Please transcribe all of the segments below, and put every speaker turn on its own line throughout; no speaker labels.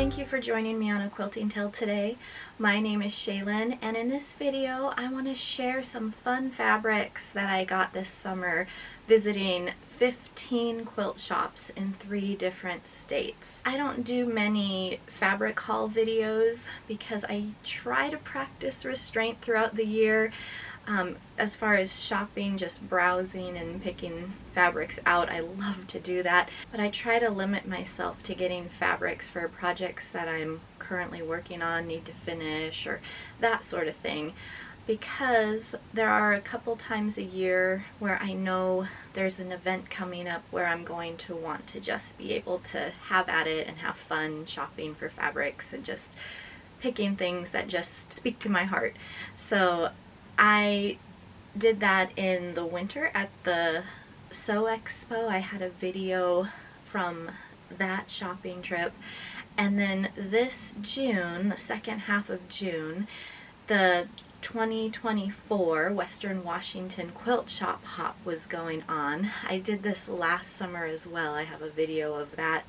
Thank you for joining me on a quilting tale today. My name is Shaylin, and in this video I want to share some fun fabrics that I got this summer visiting 15 quilt shops in 3 different states. I don't do many fabric haul videos because I try to practice restraint throughout the year. As far as shopping, just browsing and picking fabrics out, I love to do that, but I try to limit myself to getting fabrics for projects that I'm currently working on, need to finish, or that sort of thing, because there are a couple times a year where I know there's an event coming up where I'm going to want to just be able to have at it and have fun shopping for fabrics and just picking things that just speak to my heart. So I did that in the winter at the Sew Expo. I had a video from that shopping trip. And then this June, the second half of June, the 2024 Western Washington Quilt Shop Hop was going on. I did this last summer as well. I have a video of that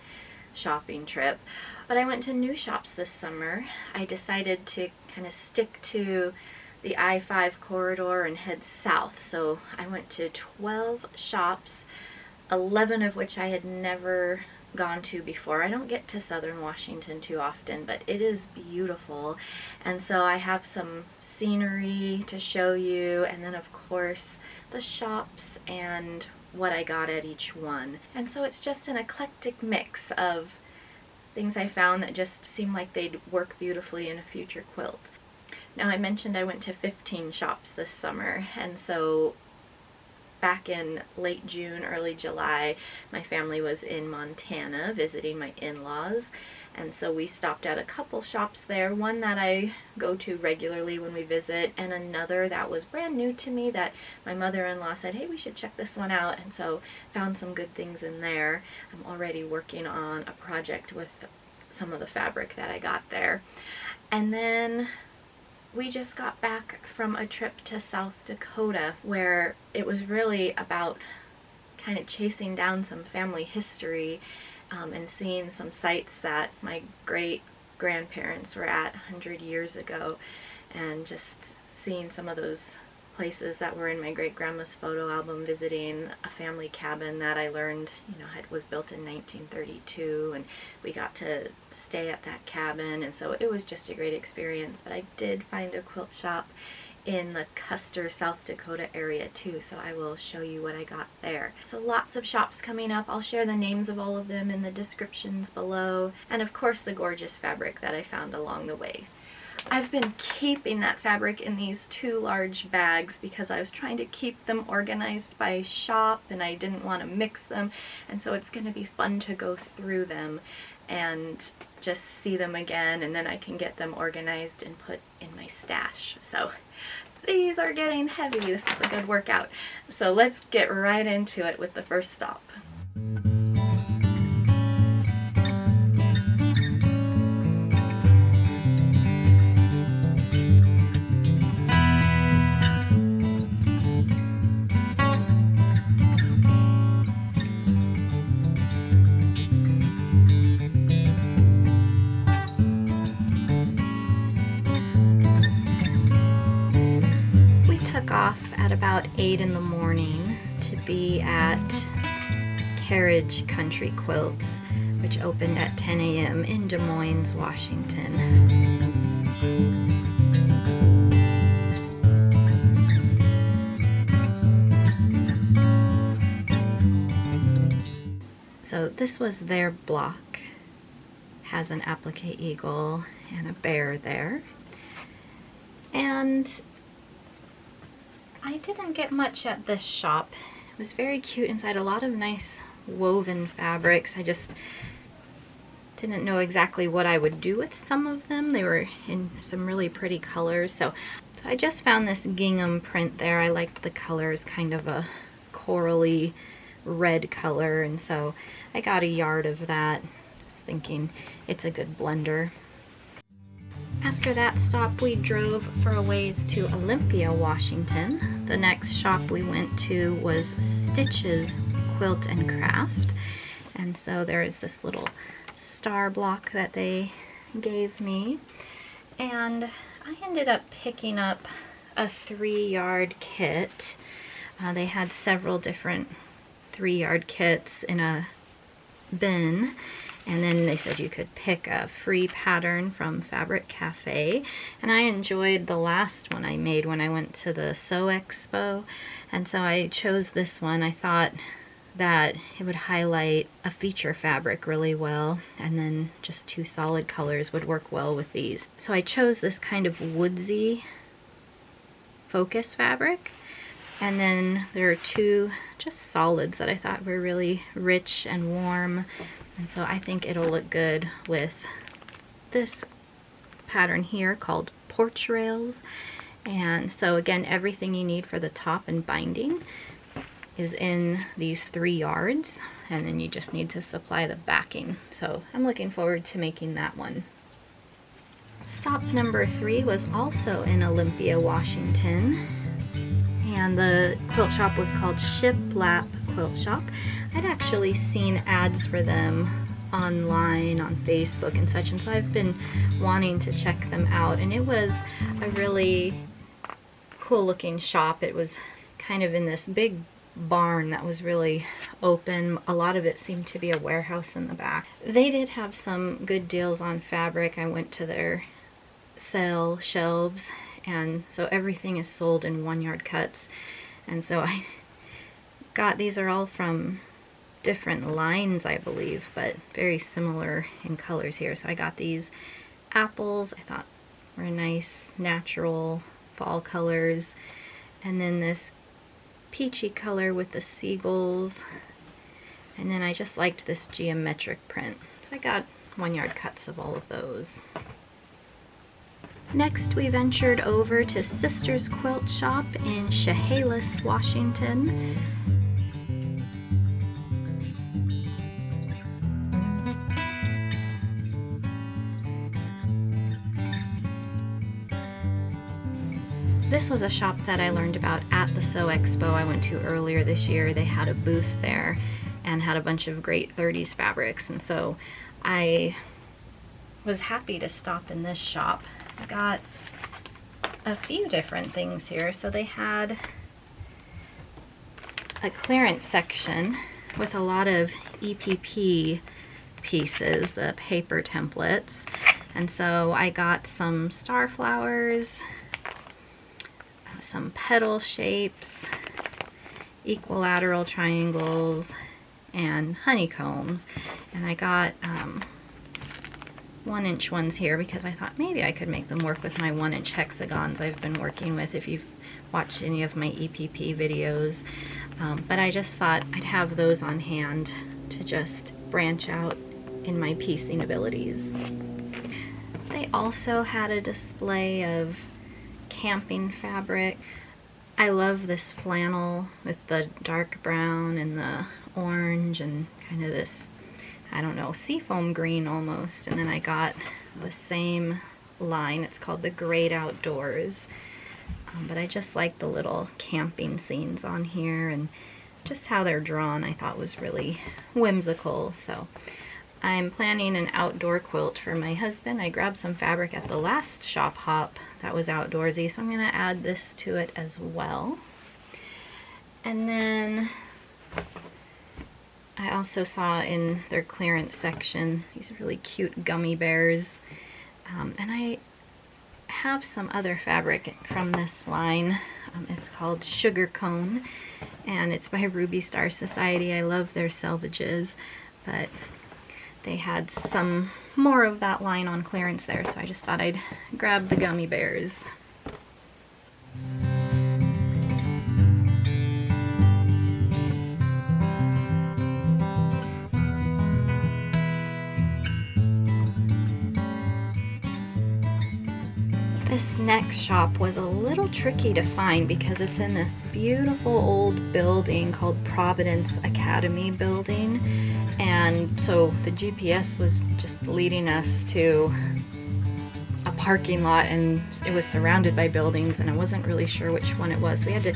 shopping trip. But I went to new shops this summer. I decided to kind of stick to the I-5 corridor and head south. So I went to 12 shops, 11 of which I had never gone to before. I don't get to southern Washington too often, but it is beautiful. And so I have some scenery to show you, and then of course the shops and what I got at each one. And so it's just an eclectic mix of things I found that just seem like they'd work beautifully in a future quilt. Now, I mentioned I went to 15 shops this summer, and so back in late June, early July, my family was in Montana visiting my in-laws, and so we stopped at a couple shops there, one that I go to regularly when we visit, and another that was brand new to me that my mother-in-law said, hey, we should check this one out, and so found some good things in there. I'm already working on a project with some of the fabric that I got there. And then we just got back from a trip to South Dakota where it was really about kind of chasing down some family history and seeing some sites that my great-grandparents were at 100 years ago, and just seeing some of those places that were in my great-grandma's photo album, visiting a family cabin that I learned, it was built in 1932, and we got to stay at that cabin, and so it was just a great experience. But I did find a quilt shop in the Custer, South Dakota area too, so I will show you what I got there. So lots of shops coming up. I'll share the names of all of them in the descriptions below, and of course the gorgeous fabric that I found along the way. I've been keeping that fabric in these 2 large bags because I was trying to keep them organized by shop and I didn't want to mix them, and so it's going to be fun to go through them and just see them again, and then I can get them organized and put in my stash. So these are getting heavy. This is a good workout. So let's get right into it with the first stop. Off at about 8 in the morning to be at Carriage Country Quilts, which opened at 10 a.m. in Des Moines, Washington. So this was their block. Has an applique eagle and a bear there. And I didn't get much at this shop. It was very cute inside, a lot of nice woven fabrics. I just didn't know exactly what I would do with some of them. They were in some really pretty colors. So I just found this gingham print there. I liked the colors, kind of a corally red color, and so I got a yard of that. Just thinking it's a good blender. After that stop, we drove for a ways to Olympia, Washington. The next shop we went to was Stitches Quilt and Craft. And so there is this little star block that they gave me. And I ended up picking up a 3-yard kit. They had several different 3-yard kits in a bin, and then they said you could pick a free pattern from Fabric Cafe, and I enjoyed the last one I made when I went to the Sew Expo, and so I chose this one. I thought that it would highlight a feature fabric really well, and then just 2 solid colors would work well with these. So I chose this kind of woodsy focus fabric, and then there are 2 just solids that I thought were really rich and warm, and so I think it'll look good with this pattern here called Porch Rails. And so again, everything you need for the top and binding is in these 3 yards, and then you just need to supply the backing. So I'm looking forward to making that one. Stop number 3 was also in Olympia, Washington, and the quilt shop was called Shiplap Quilt Shop. I'd actually seen ads for them online on Facebook and such, and so I've been wanting to check them out, and it was a really cool looking shop. It was kind of in this big barn that was really open. A lot of it seemed to be a warehouse in the back. They did have some good deals on fabric. I went to their sale shelves, and so everything is sold in 1-yard cuts, and so I got, these are all from different lines I believe, but very similar in colors here. So I got these apples, I thought were nice natural fall colors, and then this peachy color with the seagulls, and then I just liked this geometric print, so I got 1-yard cuts of all of those. Next we ventured over to Sister's Quilt Shop in Chehalis, Washington. This was a shop that I learned about at the Sew Expo I went to earlier this year. They had a booth there and had a bunch of great 30s fabrics, and so I was happy to stop in this shop. I got a few different things here. So they had a clearance section with a lot of EPP pieces, the paper templates, and so I got some star flowers, some petal shapes, equilateral triangles, and honeycombs, and I got 1-inch ones here because I thought maybe I could make them work with my 1-inch hexagons I've been working with if you've watched any of my EPP videos, but I just thought I'd have those on hand to just branch out in my piecing abilities. They also had a display of camping fabric. I love this flannel with the dark brown and the orange and kind of this, I don't know, seafoam green almost. And then I got the same line. It's called the Great Outdoors. But I just like the little camping scenes on here, and just how they're drawn I thought was really whimsical. So I'm planning an outdoor quilt for my husband. I grabbed some fabric at the last shop hop that was outdoorsy, so I'm going to add this to it as well. And then I also saw in their clearance section these really cute gummy bears, and I have some other fabric from this line. It's called Sugar Cone, and it's by Ruby Star Society. I love their selvages, but they had some more of that line on clearance there, so I just thought I'd grab the gummy bears. This next shop was a little tricky to find because it's in this beautiful old building called Providence Academy building, and so the GPS was just leading us to a parking lot, and it was surrounded by buildings, and I wasn't really sure which one it was, so we had to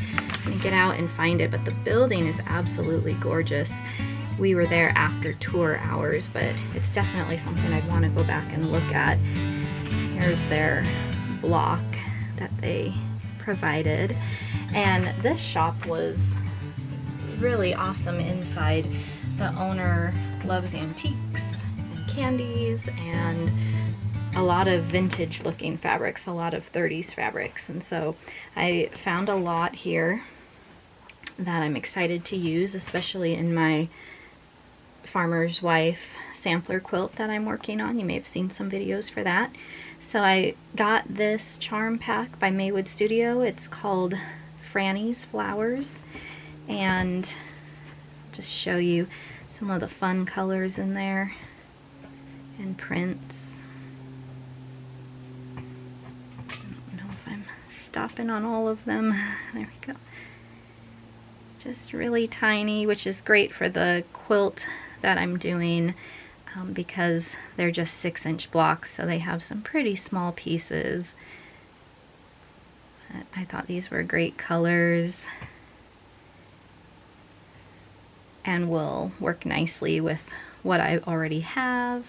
get out and find it. But the building is absolutely gorgeous, we were there after tour hours, but it's definitely something I'd want to go back and look at. Here's their block that they provided, and this shop was really awesome inside. The owner loves antiques and candies and a lot of vintage looking fabrics, a lot of 30s fabrics, and so I found a lot here that I'm excited to use, especially in my farmer's wife sampler quilt that I'm working on. You may have seen some videos for that. So I got this charm pack by Maywood Studio. It's called Franny's Flowers, and just show you some of the fun colors in there and prints. I don't know if I'm stopping on all of them. There we go. Just really tiny, which is great for the quilt that I'm doing because they're just 6-inch blocks, so they have some pretty small pieces. I thought these were great colors and will work nicely with what I already have.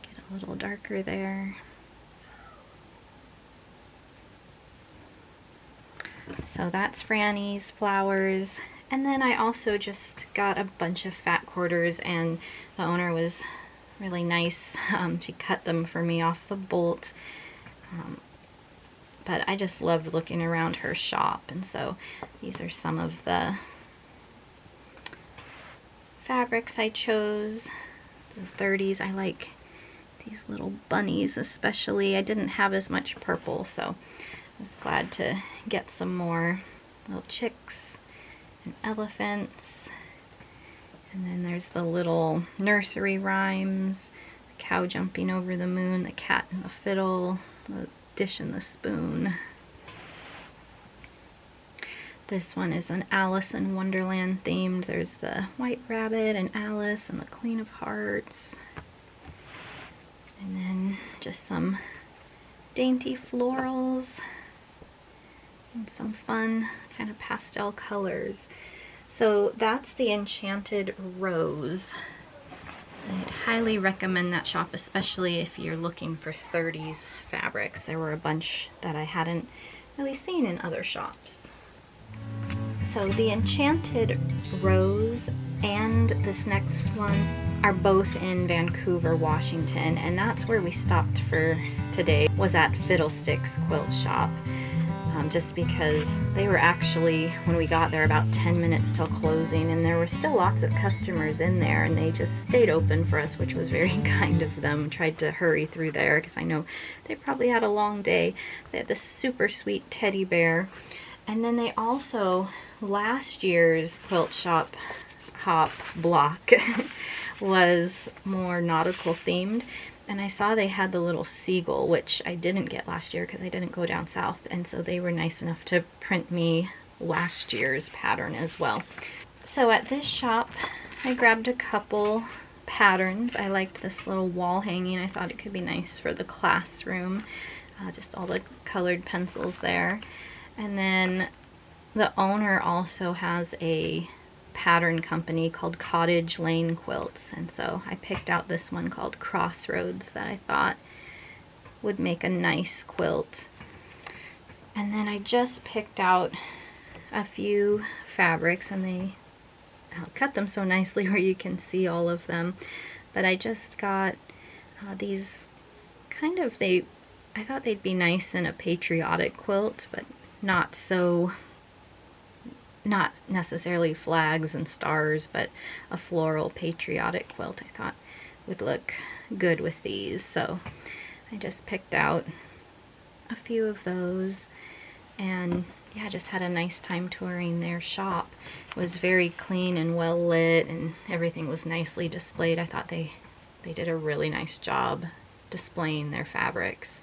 Get a little darker there. So that's Franny's Flowers. And then I also just got a bunch of fat quarters, and the owner was really nice. She cut them for me off the bolt. But I just loved looking around her shop, and so these are some of the fabrics I chose. The 30s, I like these little bunnies especially. I didn't have as much purple, so I was glad to get some more little chicks and elephants. And then there's the little nursery rhymes, the cow jumping over the moon, the cat and the fiddle, the dish and the spoon. This one is an Alice in Wonderland themed. There's the White Rabbit and Alice and the Queen of Hearts. And then just some dainty florals and some fun kind of pastel colors. So that's the Enchanted Rose. I'd highly recommend that shop, especially if you're looking for 30s fabrics. There were a bunch that I hadn't really seen in other shops. So the Enchanted Rose and this next one are both in Vancouver, Washington, and that's where we stopped for today, was at Fiddlesticks quilt shop. Just because they were actually, when we got there, about 10 minutes till closing, and there were still lots of customers in there, and they just stayed open for us, which was very kind of them. Tried to hurry through there because I know they probably had a long day. They had this super sweet teddy bear, and then they also, last year's quilt shop hop block was more nautical themed. And I saw they had the little seagull, which I didn't get last year because I didn't go down south. And so they were nice enough to print me last year's pattern as well. So at this shop, I grabbed a couple patterns. I liked this little wall hanging. I thought it could be nice for the classroom. Just all the colored pencils there. And then the owner also has a pattern company called Cottage Lane Quilts, and so I picked out this one called Crossroads that I thought would make a nice quilt. And then I just picked out a few fabrics, and I'll cut them so nicely where you can see all of them. But I just got these kind of, I thought they'd be nice in a patriotic quilt, but not necessarily flags and stars, but a floral patriotic quilt I thought would look good with these. So I just picked out a few of those, and yeah, just had a nice time touring their shop. It was very clean and well lit, and everything was nicely displayed. I thought they did a really nice job displaying their fabrics.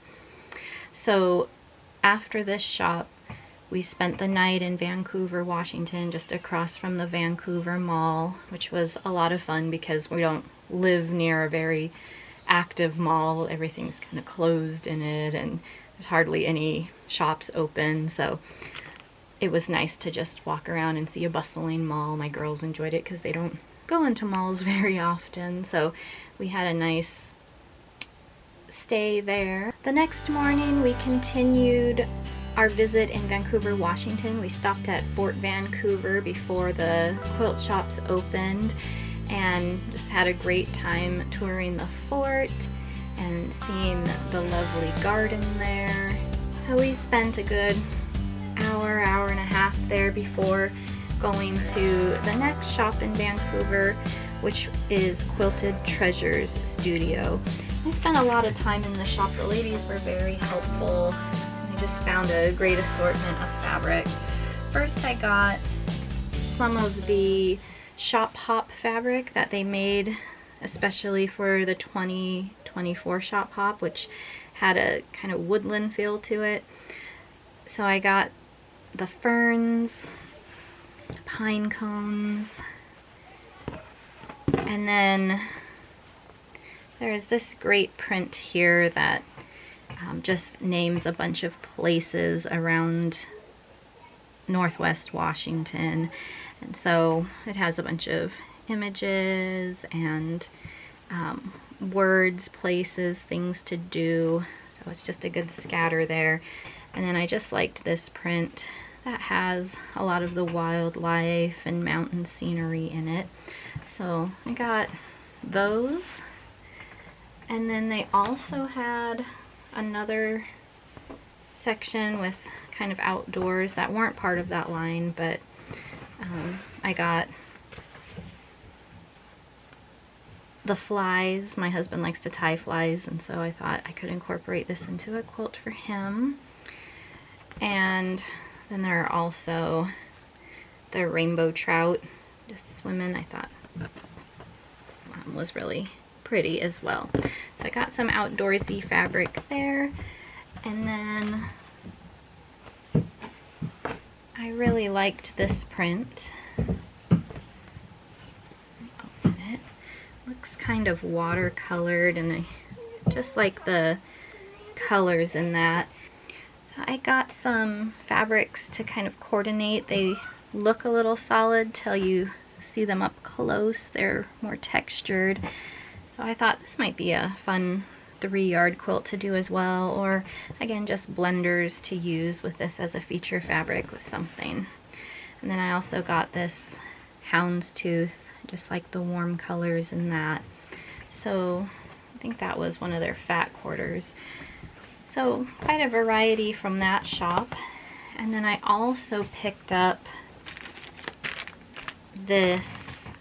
So after this shop, we spent the night in Vancouver, Washington, just across from the Vancouver Mall, which was a lot of fun because we don't live near a very active mall. Everything's kind of closed in it, and there's hardly any shops open, so it was nice to just walk around and see a bustling mall. My girls enjoyed it because they don't go into malls very often, so we had a nice stay there. The next morning we continued our visit in Vancouver, Washington. We stopped at Fort Vancouver before the quilt shops opened and just had a great time touring the fort and seeing the lovely garden there. So we spent a good hour and a half there before going to the next shop in Vancouver, which is Quilted Treasures Studio. I spent a lot of time in the shop. The ladies were very helpful. I just found a great assortment of fabric. First I got some of the shop hop fabric that they made especially for the 2024 shop hop, which had a kind of woodland feel to it. So I got the ferns, pine cones, and then there's this great print here that just names a bunch of places around Northwest Washington, and so it has a bunch of images and words, places, things to do, so it's just a good scatter there. And then I just liked this print that has a lot of the wildlife and mountain scenery in it, so I got those. And then they also had another section with kind of outdoors that weren't part of that line, but I got the flies. My husband likes to tie flies, and so I thought I could incorporate this into a quilt for him. And then there are also the rainbow trout just swimming. I thought was really pretty as well. So I got some outdoorsy fabric there, and then I really liked this print. Open it. Looks kind of watercolored, and I just like the colors in that. So I got some fabrics to kind of coordinate. They look a little solid till you see them up close. They're more textured. So I thought this might be a fun 3-yard quilt to do as well, or again just blenders to use with this as a feature fabric with something. And then I also got this houndstooth, just like the warm colors in that. So I think that was one of their fat quarters. So quite a variety from that shop. And then I also picked up this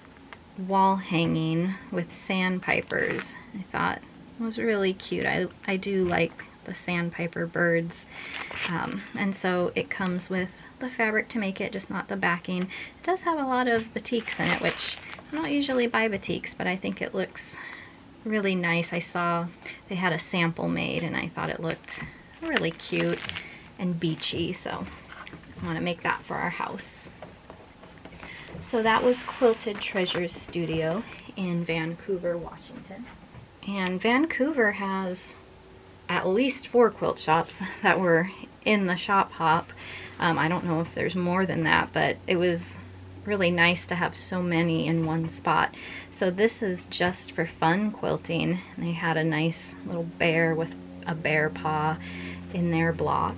wall hanging with sandpipers. I thought it was really cute. I do like the sandpiper birds, and so it comes with the fabric to make it, just not the backing. It does have a lot of batiks in it, which I don't usually buy batiks, but I think it looks really nice. I saw they had a sample made and I thought it looked really cute and beachy, so I want to make that for our house. So that was Quilted Treasures Studio in Vancouver, Washington. And Vancouver has at least 4 quilt shops that were in the shop hop. I don't know if there's more than that, but it was really nice to have so many in one spot. So this is just for fun quilting. And they had a nice little bear with a bear paw in their block.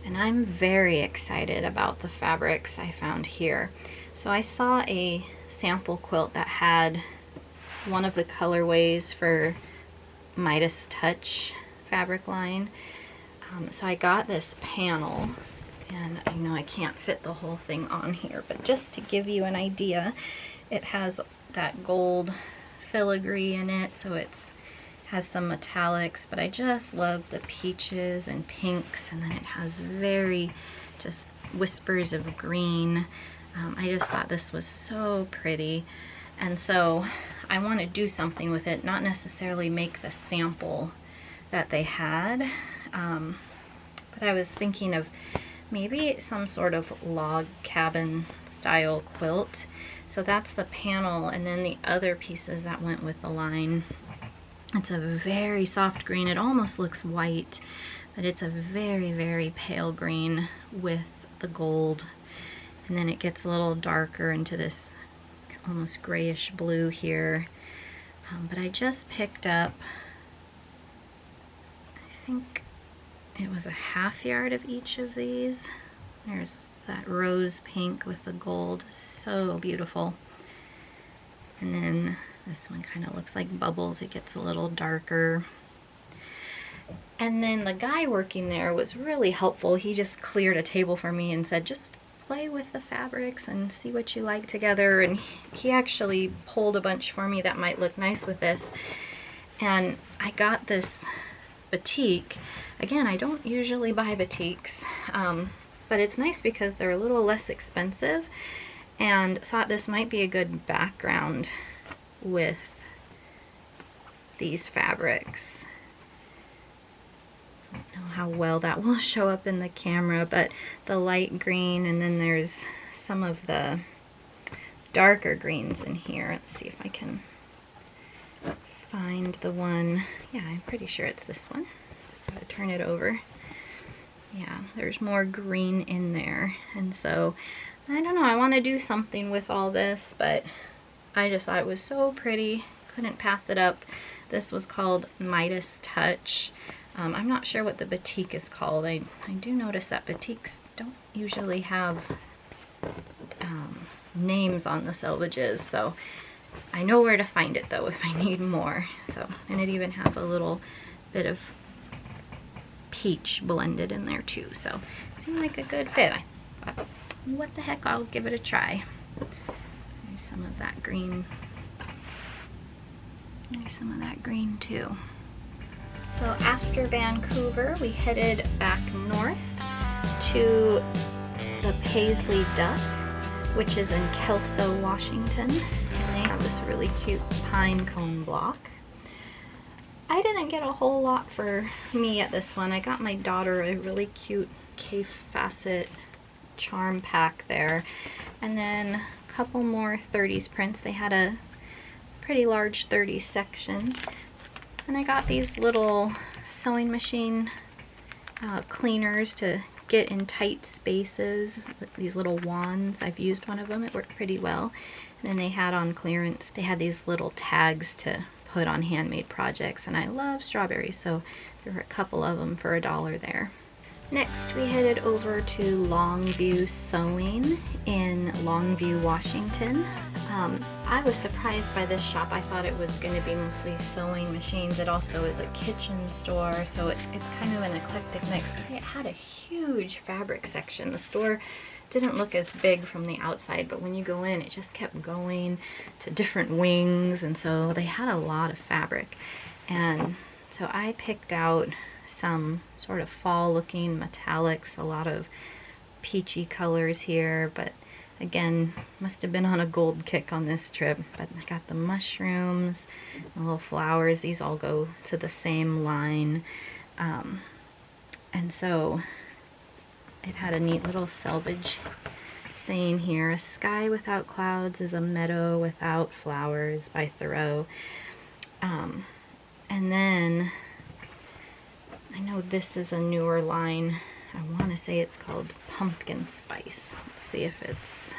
And I'm very excited about the fabrics I found here. So I saw a sample quilt that had one of the colorways for Midas Touch fabric line. So I got this panel, and I know I can't fit the whole thing on here, but just to give you an idea, it has that gold filigree in it, so it's has some metallics, but I just love the peaches and pinks, and then it has very just whispers of green. I just thought this was so pretty, and so I want to do something with it, not necessarily make the sample that they had, but I was thinking of maybe some sort of log cabin style quilt. So that's the panel, and then the other pieces that went with the line. It's a very soft green. It almost looks white, but it's a very, very pale green with the gold. And then it gets a little darker into this almost grayish blue here. But I just picked up, I think it was a ½ yard of each of these. There's that rose pink with the gold, so beautiful. And then this one kind of looks like bubbles, it gets a little darker. And then the guy working there was really helpful. He just cleared a table for me and said, just play with the fabrics and see what you like together. And he actually pulled a bunch for me that might look nice with this. And I got this batik. Again, I don't usually buy batiks, but it's nice because they're a little less expensive, and thought this might be a good background with these fabrics. I don't know how well that will show up in the camera, but the light green, and then there's some of the darker greens in here. Let's see if I can find the one. Yeah, I'm pretty sure it's this one. Just gotta turn it over. Yeah, there's more green in there. And so, I don't know, I want to do something with all this, but I just thought it was so pretty. Couldn't pass it up. This was called Midas Touch. I'm not sure what the batik is called. I do notice that batiks don't usually have names on the selvages, so I know where to find it though if I need more. So, and it even has a little bit of peach blended in there too, so it seemed like a good fit. I thought, what the heck, I'll give it a try. There's some of that green. There's some of that green too. So after Vancouver, we headed back north to the Paisley Duck, which is in Kelso, Washington. And they have this really cute pine cone block. I didn't get a whole lot for me at this one. I got my daughter a really cute cave facet charm pack there. And then a couple more 30s prints. They had a pretty large 30s section. And I got these little sewing machine cleaners to get in tight spaces. These little wands. I've used one of them. It worked pretty well. And then they had on clearance, they had these little tags to put on handmade projects. And I love strawberries, so there were a couple of them for $1 there. Next, we headed over to Longview Sewing in Longview, Washington. I was surprised by this shop. I thought it was going to be mostly sewing machines. It also is a kitchen store, so it's kind of an eclectic mix. But it had a huge fabric section. The store didn't look as big from the outside, but when you go in, it just kept going to different wings, and so they had a lot of fabric. And so I picked out some sort of fall looking metallics, a lot of peachy colors here, but again, must have been on a gold kick on this trip. But I got the mushrooms, the little flowers, these all go to the same line. And so it had a neat little selvage saying here, "A sky without clouds is a meadow without flowers" by Thoreau. And then I know this is a newer line. I want to say it's called Pumpkin Spice. Let's see if it's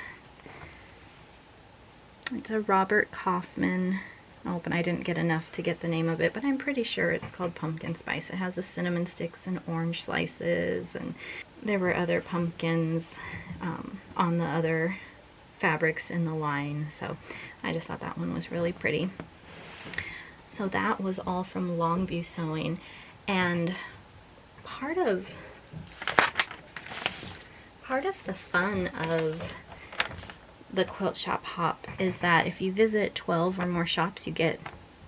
a Robert Kaufman. Oh, but I didn't get enough to get the name of it, but I'm pretty sure it's called Pumpkin Spice. It has the cinnamon sticks and orange slices, and there were other pumpkins on the other fabrics in the line, so I just thought that one was really pretty. So that was all from Longview Sewing. And part of the fun of the quilt shop hop is that if you visit 12 or more shops, you get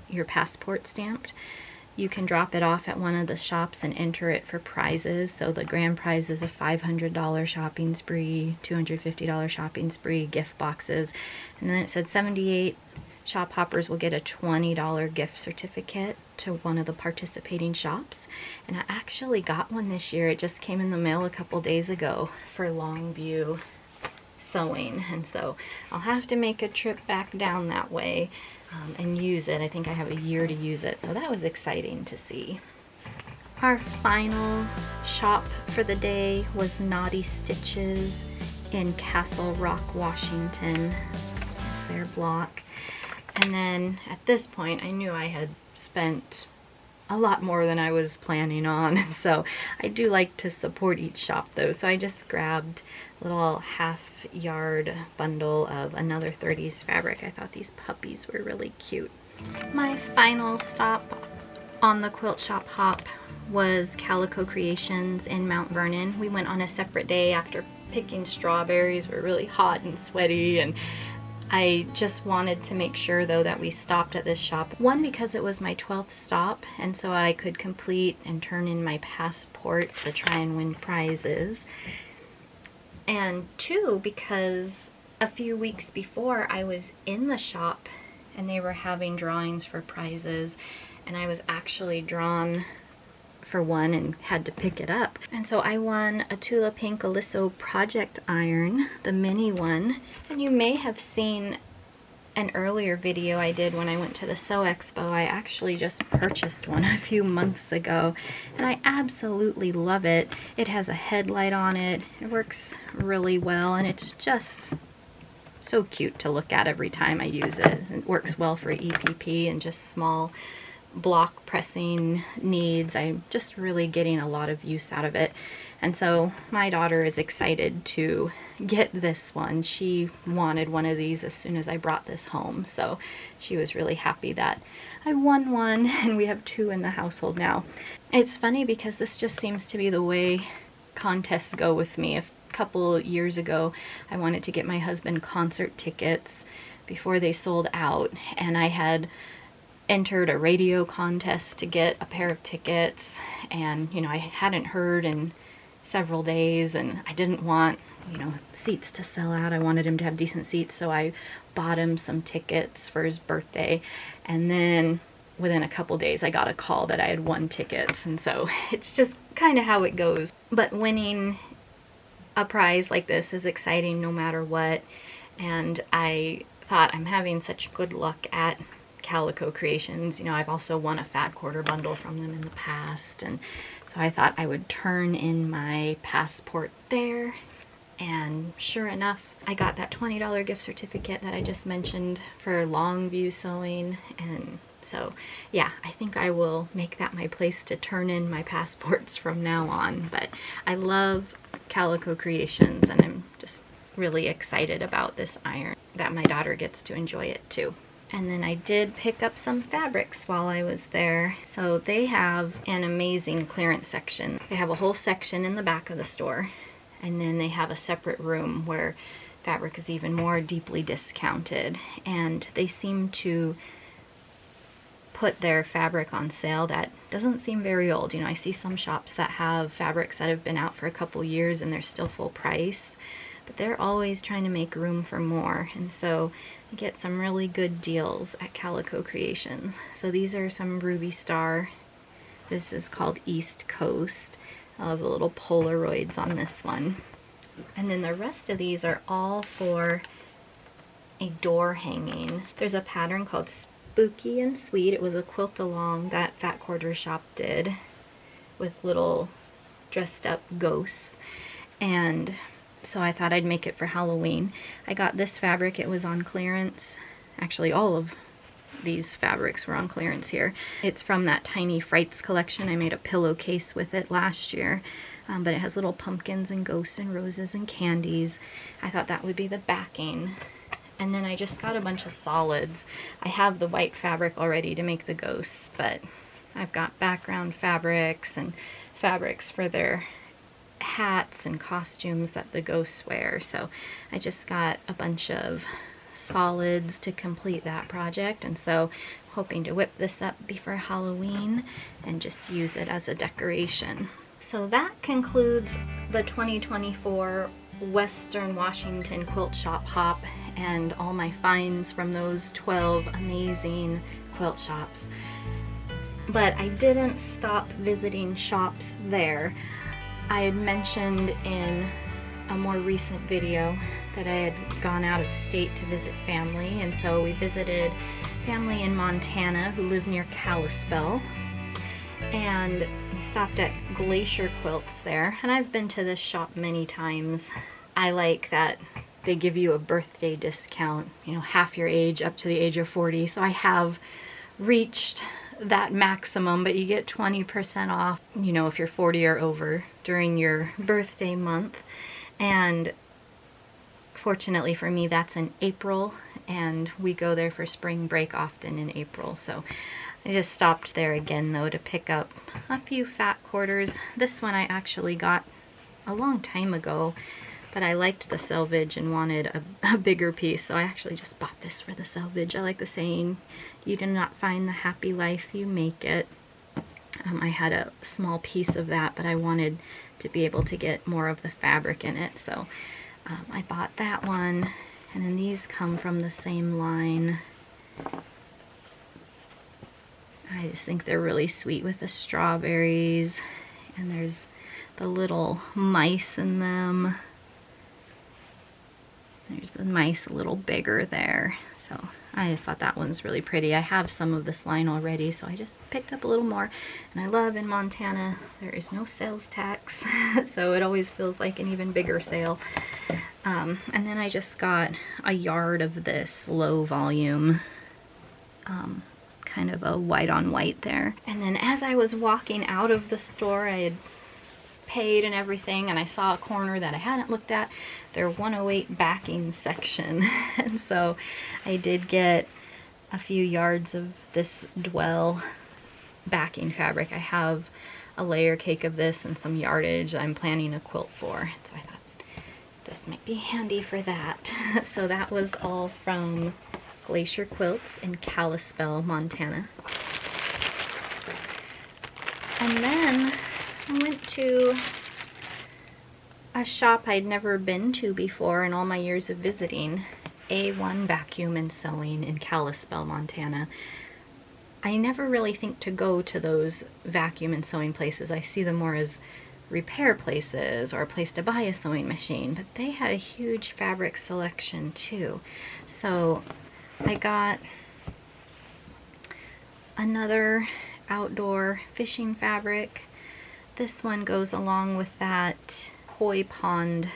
your passport stamped. You can drop it off at one of the shops and enter it for prizes. So the grand prize is a $500 shopping spree, $250 shopping spree, gift boxes, and then it said 78 shop hoppers will get a $20 gift certificate to one of the participating shops. And I actually got one this year. It just came in the mail a couple days ago for Longview Sewing, and so I'll have to make a trip back down that way and use it. I think I have a year to use it, so that was exciting to see. Our final shop for the day was Naughty Stitches in Castle Rock, Washington. There's their block. And then at this point, I knew I had spent a lot more than I was planning on. So I do like to support each shop though. So I just grabbed a little half-yard bundle of another 30s fabric. I thought these puppies were really cute. My final stop on the quilt shop hop was Calico Creations in Mount Vernon. We went on a separate day after picking strawberries. We're really hot and sweaty, and I just wanted to make sure though that we stopped at this shop. One, because it was my 12th stop, and so I could complete and turn in my passport to try and win prizes. And two, because a few weeks before I was in the shop and they were having drawings for prizes, and I was actually drawn for one and had to pick it up. And so I won a Tula Pink Aliso project iron, the mini one. And you may have seen an earlier video I did when I went to the Sew Expo. I actually just purchased one a few months ago, and I absolutely love it. It has a headlight on it. It works really well, and it's just so cute to look at every time I use it. It works well for EPP and just small block pressing needs. I'm just really getting a lot of use out of it. And so my daughter is excited to get this one. She wanted one of these as soon as I brought this home, so she was really happy that I won one, and we have two in the household now. It's funny because this just seems to be the way contests go with me. A couple years ago I wanted to get my husband concert tickets before they sold out, and I had entered a radio contest to get a pair of tickets, and you know, I hadn't heard in several days, and I didn't want, you know, seats to sell out. I wanted him to have decent seats, so I bought him some tickets for his birthday, and then within a couple days I got a call that I had won tickets. And so it's just kind of how it goes. But winning a prize like this is exciting no matter what, and I thought, I'm having such good luck at Calico Creations. You know, I've also won a fat quarter bundle from them in the past, and so I thought I would turn in my passport there, and sure enough, I got that $20 gift certificate that I just mentioned for Longview Sewing. And so yeah, I think I will make that my place to turn in my passports from now on. But I love Calico Creations, and I'm just really excited about this iron, that my daughter gets to enjoy it too. And then I did pick up some fabrics while I was there. So they have an amazing clearance section. They have a whole section in the back of the store, and then they have a separate room where fabric is even more deeply discounted. And they seem to put their fabric on sale that doesn't seem very old. You know, I see some shops that have fabrics that have been out for a couple years and they're still full price, but they're always trying to make room for more. And so I get some really good deals at Calico Creations. So these are some Ruby Star. This is called East Coast. I love the little Polaroids on this one. And then the rest of these are all for a door hanging. There's a pattern called Spooky and Sweet. It was a quilt along that Fat Quarter shop did with little dressed up ghosts. And so I thought I'd make it for Halloween. I got this fabric. It was on clearance. Actually, all of these fabrics were on clearance here. It's from that Tiny Frights collection. I made a pillowcase with it last year. But it has little pumpkins and ghosts and roses and candies. I thought that would be the backing. And then I just got a bunch of solids. I have the white fabric already to make the ghosts, but I've got background fabrics and fabrics for their hats and costumes that the ghosts wear. So I just got a bunch of solids to complete that project, and so I'm hoping to whip this up before Halloween and just use it as a decoration. So that concludes the 2024 Western Washington quilt shop hop and all my finds from those 12 amazing quilt shops. But I didn't stop visiting shops there. I had mentioned in a more recent video that I had gone out of state to visit family, and so we visited family in Montana who live near Kalispell, and we stopped at Glacier Quilts there. And I've been to this shop many times. I like that they give you a birthday discount, you know, half your age up to the age of 40. So I have reached that maximum, but you get 20% off, you know, if you're 40 or over during your birthday month. And fortunately for me, that's in April, and we go there for spring break often in April. So I just stopped there again though to pick up a few fat quarters. This one I actually got a long time ago, but I liked the selvage and wanted a bigger piece, so I actually just bought this for the selvage. I like the saying, you do not find the happy life, you make it. I had a small piece of that, but I wanted to be able to get more of the fabric in it, so I bought that one. And then these come from the same line. I just think they're really sweet with the strawberries, and there's the little mice in them. There's the mice a little bigger there, so I just thought that one's really pretty. I have some of this line already, so I just picked up a little more. And I love in Montana, there is no sales tax, so it always feels like an even bigger sale. And then I just got a yard of this low volume, kind of a white on white there. And then as I was walking out of the store, I had paid and everything, and I saw a corner that I hadn't looked at, their 108 backing section. And so I did get a few yards of this dwell backing fabric. I have a layer cake of this and some yardage I'm planning a quilt for, so I thought this might be handy for that. So that was all from Glacier Quilts in Kalispell, Montana. And then I went to a shop I'd never been to before in all my years of visiting, A1 Vacuum and Sewing in Kalispell, Montana. I never really think to go to those vacuum and sewing places. I see them more as repair places or a place to buy a sewing machine, but they had a huge fabric selection too. So I got another outdoor fishing fabric. This one goes along with that koi pond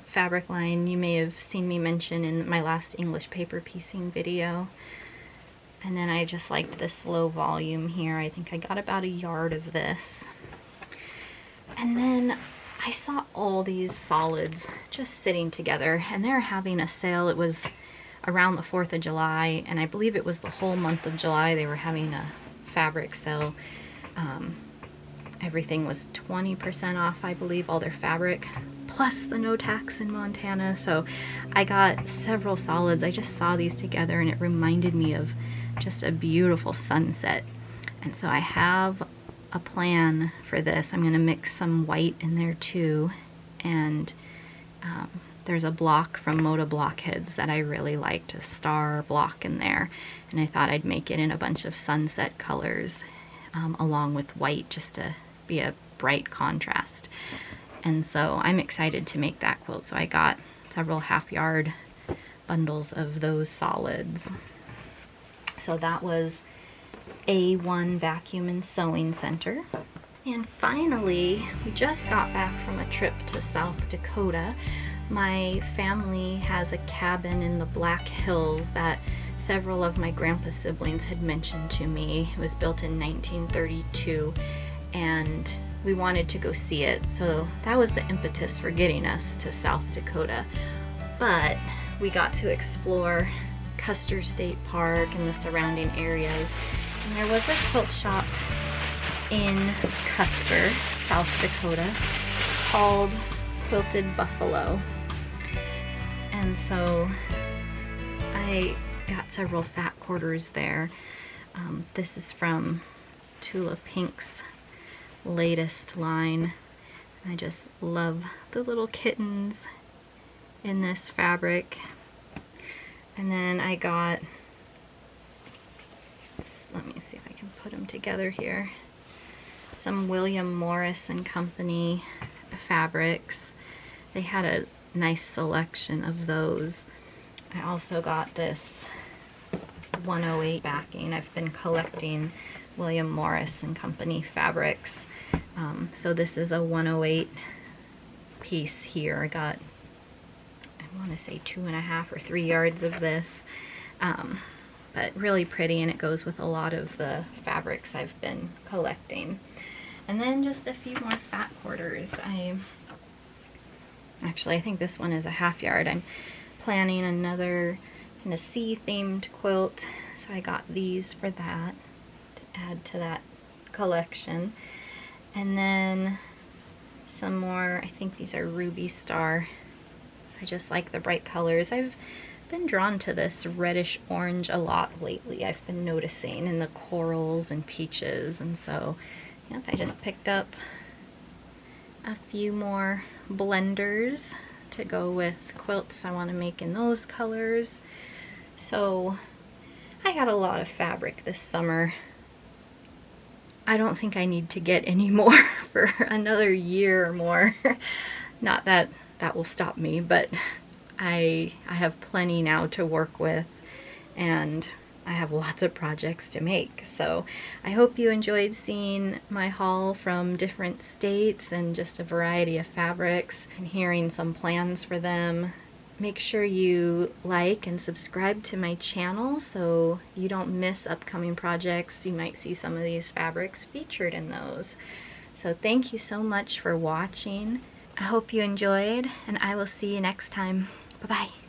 fabric line you may have seen me mention in my last English paper piecing video. And then I just liked this low volume here. I think I got about a yard of this. And then I saw all these solids just sitting together, and they're having a sale. It was around the 4th of July, and I believe it was the whole month of July they were having a fabric sale. Everything was 20% off, I believe, all their fabric, plus the no tax in Montana. So I got several solids. I just saw these together and it reminded me of just a beautiful sunset. And so I have a plan for this. I'm going to mix some white in there too, and there's a block from Moda Blockheads that I really liked, a star block in there, and I thought I'd make it in a bunch of sunset colors along with white, just to be a bright contrast. And so I'm excited to make that quilt. So I got several half-yard bundles of those solids. So that was A1 Vacuum and Sewing Center. And finally, we just got back from a trip to South Dakota. My family has a cabin in the Black Hills that several of my grandpa's siblings had mentioned to me. It was built in 1932, and we wanted to go see it. So that was the impetus for getting us to South Dakota. But we got to explore Custer State Park and the surrounding areas. And there was a quilt shop in Custer, South Dakota, called Quilted Buffalo. And so I got several fat quarters there. This is from Tula Pink's latest line. I just love the little kittens in this fabric. And then I got, let me see if I can put them together here, some William Morris and Company fabrics. They had a nice selection of those. I also got this 108 backing. I've been collecting William Morris and Company fabrics. So this is a 108 piece here. I I want to say 2.5 or 3 yards of this. But really pretty, and it goes with a lot of the fabrics I've been collecting. And then just a few more fat quarters. Actually, I think this one is a 1/2 yard. I'm planning another kind of sea-themed quilt, so I got these for that, to add to that collection. And then some more, I think these are Ruby Star. I just like the bright colors. I've been drawn to this reddish orange a lot lately. I've been noticing in the corals and peaches, and so yep, I just picked up a few more blenders to go with quilts I want to make in those colors. So I got a lot of fabric this summer. I don't think I need to get any more for another year or more. Not that that will stop me, but I have plenty now to work with, and I have lots of projects to make. So I hope you enjoyed seeing my haul from different states and just a variety of fabrics and hearing some plans for them. Make sure you like and subscribe to my channel so you don't miss upcoming projects. You might see some of these fabrics featured in those. So thank you so much for watching. I hope you enjoyed, and I will see you next time. Bye-bye.